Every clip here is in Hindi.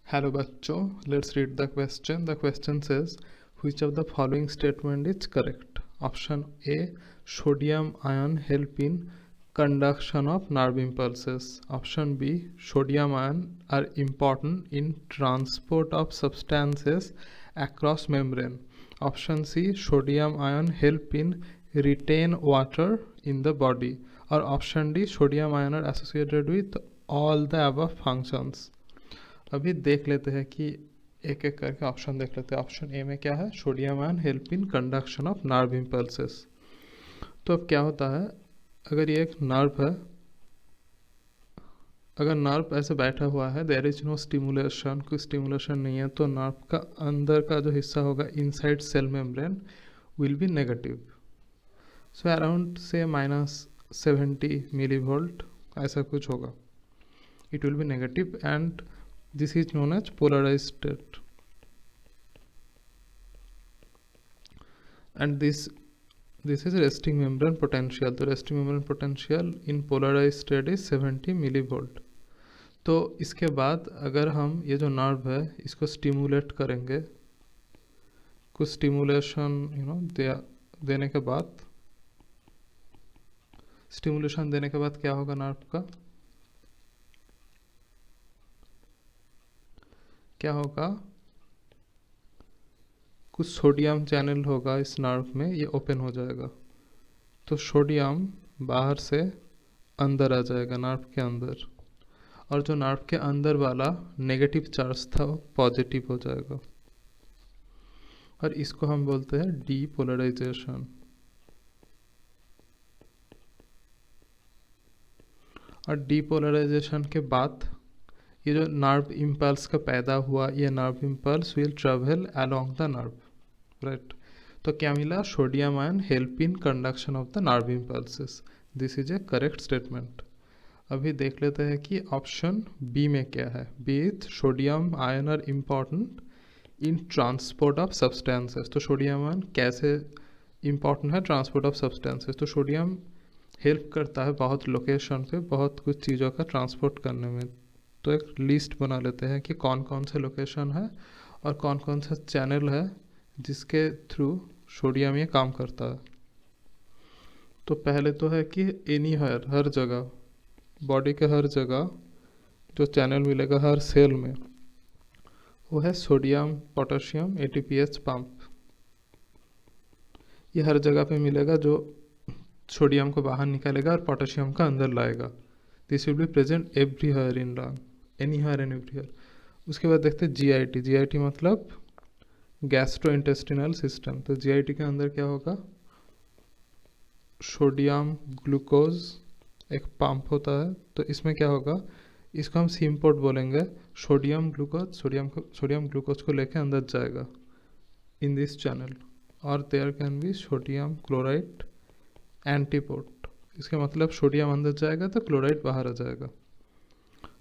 Hello बच्चों, let's read the question. The question says, which of the following statement is correct? Option A, sodium ion help in conduction of nerve impulses. Option B, sodium ion are important in transport of substances across membrane. Option C, sodium ion help in retain water in the body. Or option D, sodium ion are associated with all the above functions. अभी देख लेते हैं कि एक एक करके ऑप्शन देख लेते हैं. ऑप्शन ए में क्या है? Sodium ion help in conduction of nerve impulses. तो अब क्या होता है, अगर ये एक नर्व है, अगर नर्व ऐसे बैठा हुआ है, देयर इज नो स्टिमुलेशन, कोई स्टिमुलेशन नहीं है, तो नर्व का अंदर का जो हिस्सा होगा inside cell membrane will be negative. So around से -70 मिली वोल्ट ऐसा कुछ होगा. It will be negative and this is known as polarized state, and this is resting membrane potential. तो resting membrane potential in polarized state is 70 millivolt. तो इसके बाद अगर हम ये जो नर्व है इसको स्टिमुलेट करेंगे, कुछ स्टिमुलेशन देने के बाद, स्टिमुलेशन देने के बाद क्या होगा नर्व का, क्या होगा, कुछ सोडियम चैनल होगा इस नर्व में, ये ओपन हो जाएगा. तो सोडियम बाहर से अंदर आ जाएगा नर्व के अंदर, और जो नर्व के अंदर वाला नेगेटिव चार्ज था वो पॉजिटिव हो जाएगा, और इसको हम बोलते हैं डीपोलराइजेशन. और डीपोलराइजेशन के बाद ये जो नर्व इम्पल्स का पैदा हुआ, ये nerve impulse will travel along the nerve, right. तो क्या मिला? Sodium ion help in conduction of the nerve impulses. This is A correct statement. अभी देख लेते हैं कि ऑप्शन बी में क्या है. B is sodium ion are important in transport of substances. तो सोडियम आयन कैसे इम्पॉर्टेंट है ट्रांसपोर्ट ऑफ सब्सटेंसेस? तो सोडियम हेल्प करता है बहुत लोकेशन पे बहुत कुछ चीज़ों का ट्रांसपोर्ट करने में. तो एक लिस्ट बना लेते हैं कि कौन कौन से लोकेशन है और कौन कौन सा चैनल है जिसके थ्रू सोडियम ये काम करता है. तो पहले तो है कि एनी हर जगह, बॉडी के हर जगह जो चैनल मिलेगा हर सेल में, वो है सोडियम पोटेशियम ATPase पंप. ये हर जगह पे मिलेगा जो सोडियम को बाहर निकालेगा और पोटेशियम का अंदर लाएगा. This will be present everywhere in lung, anywhere and everywhere. उसके बाद देखते हैं GIT. GIT मतलब गैस्ट्रो इंटेस्टिनल सिस्टम. तो GIT के अंदर क्या होगा? सोडियम ग्लूकोज एक पंप होता है. तो इसमें क्या होगा, इसको हम सिम्पोर्ट बोलेंगे. सोडियम ग्लूकोज को लेके अंदर जाएगा इन दिस चैनल, और there can be sodium chloride antiport. इसका मतलब सोडियम अंदर जाएगा तो क्लोराइड बाहर आ जाएगा.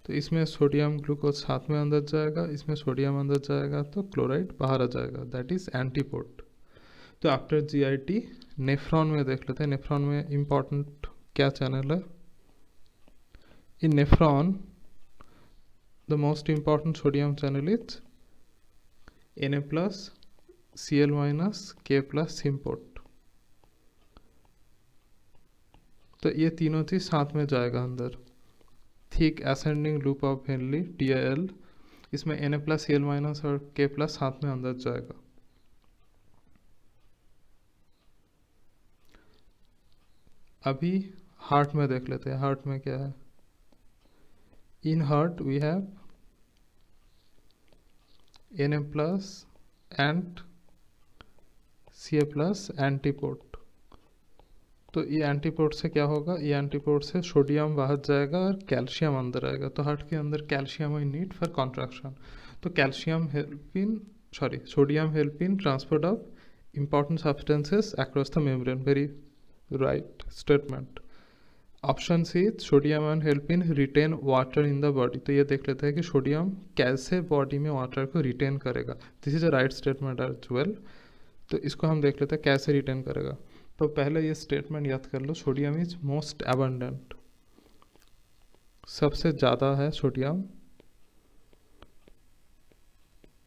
तो इसमें सोडियम ग्लूकोज साथ में अंदर जाएगा, इसमें सोडियम अंदर जाएगा तो क्लोराइड बाहर आ जाएगा. That is antiport. तो आफ्टर GIT नेफ्रॉन में देख लेते हैं. नेफ्रॉन में इम्पॉर्टेंट क्या चैनल है? In nephron the most important sodium channel is Na+, Cl- K+ symport. तो ये तीनों चीज़ साथ में जाएगा अंदर. Thick ascending loop of Henle TIL, इसमें Na+, Cl- और K+ साथ में अंदर जाएगा. अभी हार्ट में देख लेते हैं. हार्ट में क्या है? In heart we have Na+ and Ca+ antiport. तो ये एंटीपोर्ट से क्या होगा? ये एंटीपोर्ट से सोडियम बाहर जाएगा और कैल्शियम अंदर आएगा. तो हार्ट के अंदर कैल्शियम है नीड फॉर कॉन्ट्रैक्शन. तो sodium help in transport of important substances across the membrane. Very right statement. Option C, sodium ion help in retain water in the body. तो ये देख लेते हैं कि सोडियम कैसे बॉडी में वाटर को रिटेन करेगा. This is a right statement as well. तो इसको हम देख लेते हैं कैसे रिटेन करेगा. तो पहले ये स्टेटमेंट याद कर लो. सोडियम इज मोस्ट अबंडेंट, सबसे ज़्यादा है sodium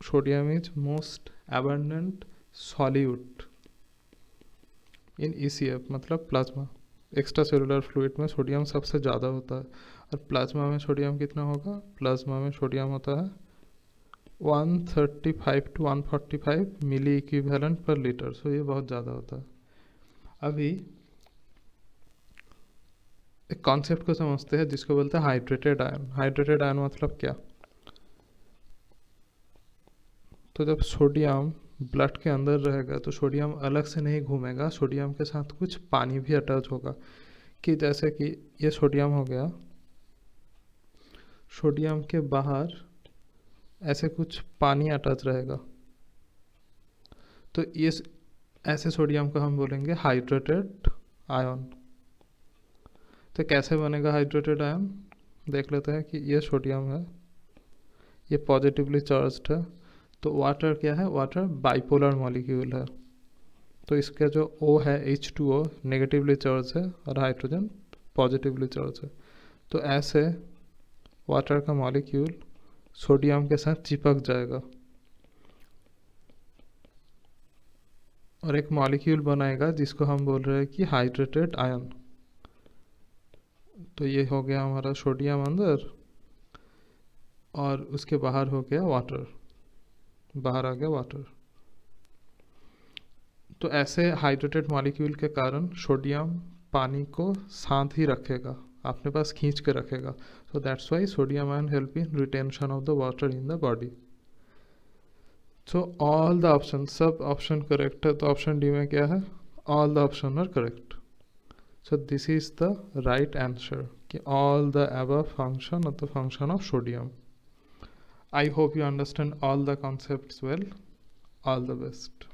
sodium is most abundant solute in ECF मतलब प्लाज्मा। एक्स्ट्रा सेलुलर फ्लूइड में सोडियम सबसे ज़्यादा होता है, और प्लाज्मा में सोडियम कितना होगा? प्लाज्मा में सोडियम होता है 135 to 145 मिली इक्विवेलेंट पर लीटर। सो ये बहुत ज़्यादा होता है। अभी एक कॉन्सेप्ट को समझते हैं जिसको बोलते हैं हाइड्रेटेड आयन। हाइड्रेटेड आयन मतलब क्या? तो जब सोडियम ब्लड के अंदर रहेगा तो सोडियम अलग से नहीं घूमेगा, सोडियम के साथ कुछ पानी भी अटैच होगा। कि जैसे कि ये सोडियम हो गया, सोडियम के बाहर ऐसे कुछ पानी अटैच रहेगा, तो ये ऐसे सोडियम को हम बोलेंगे हाइड्रेटेड आयन। तो कैसे बनेगा हाइड्रेटेड आयन? देख लेते हैं कि ये सोडियम है, ये पॉजिटिवली चार्ज्ड है, तो वाटर क्या है? वाटर बाइपोलर मॉलिक्यूल है, तो इसका जो O है H2O नेगेटिवली चार्ज है और हाइड्रोजन पॉजिटिवली चार्ज है। तो ऐसे वाटर का मॉलिक्यूल सोडियम के साथ चिपक जाएगा और एक मॉलिक्यूल बनाएगा जिसको हम बोल रहे हैं कि हाइड्रेटेड आयन। तो ये हो गया हमारा सोडियम अंदर और उसके बाहर हो गया वाटर, बाहर आ गया वाटर। तो ऐसे हाइड्रेटेड मॉलिक्यूल के कारण सोडियम पानी को साथ ही रखेगा, अपने पास खींच के रखेगा। So that's why sodium ion help in retention of the water in the body. So all the option, सब ऑप्शन करेक्ट है। तो ऑप्शन डी में क्या है? All the option are correct. So this is the right answer कि all the above function of the function of sodium. I hope you understand all the concepts well. All the best.